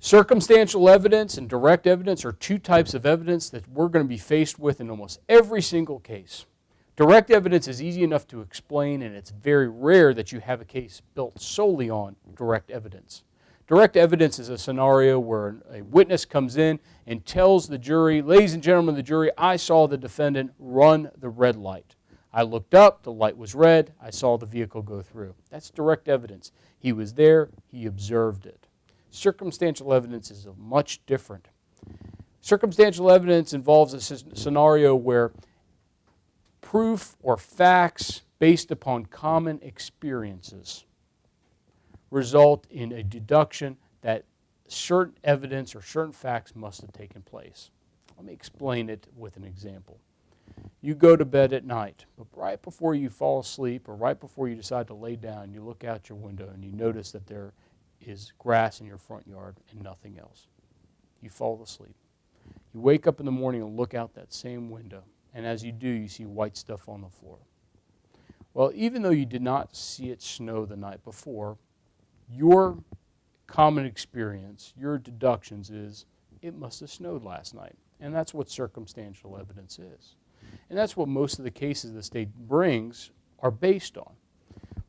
Circumstantial evidence and direct evidence are two types of evidence that we're going to be faced with in almost every single case. Direct evidence is easy enough to explain, and it's very rare that you have a case built solely on direct evidence. Direct evidence is a scenario where a witness comes in and tells the jury, ladies and gentlemen of the jury, I saw the defendant run the red light. I looked up, the light was red, I saw the vehicle go through. That's direct evidence. He was there, he observed it. Circumstantial evidence is much different. Circumstantial evidence involves a scenario where proof or facts based upon common experiences result in a deduction that certain evidence or certain facts must have taken place. Let me explain it with an example. You go to bed at night, but right before you fall asleep or right before you decide to lay down, you look out your window and you notice that there is grass in your front yard and nothing else. You fall asleep. You wake up in the morning and look out that same window, and as you do, you see white stuff on the floor. Well, even though you did not see it snow the night before, your common experience, your deductions is, it must have snowed last night. And that's what circumstantial evidence is. And that's what most of the cases the state brings are based on.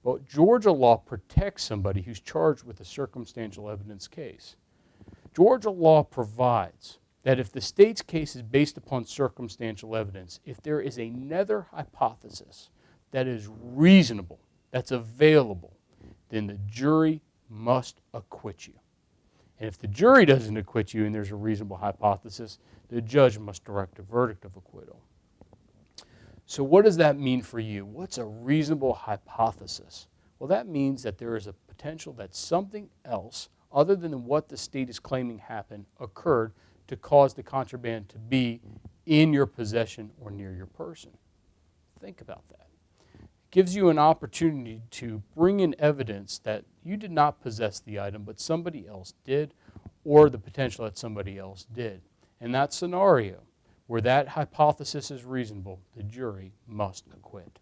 Well, Georgia law protects somebody who's charged with a circumstantial evidence case. Georgia law provides that if the state's case is based upon circumstantial evidence, if there is another hypothesis that is reasonable, that's available, then the jury must acquit you. And if the jury doesn't acquit you and there's a reasonable hypothesis, the judge must direct a verdict of acquittal. So what does that mean for you? What's a reasonable hypothesis? Well, that means that there is a potential that something else, other than what the state is claiming happened, occurred to cause the contraband to be in your possession or near your person. Think about that. It gives you an opportunity to bring in evidence that you did not possess the item, but somebody else did, or the potential that somebody else did. In that scenario, where that hypothesis is reasonable, the jury must acquit.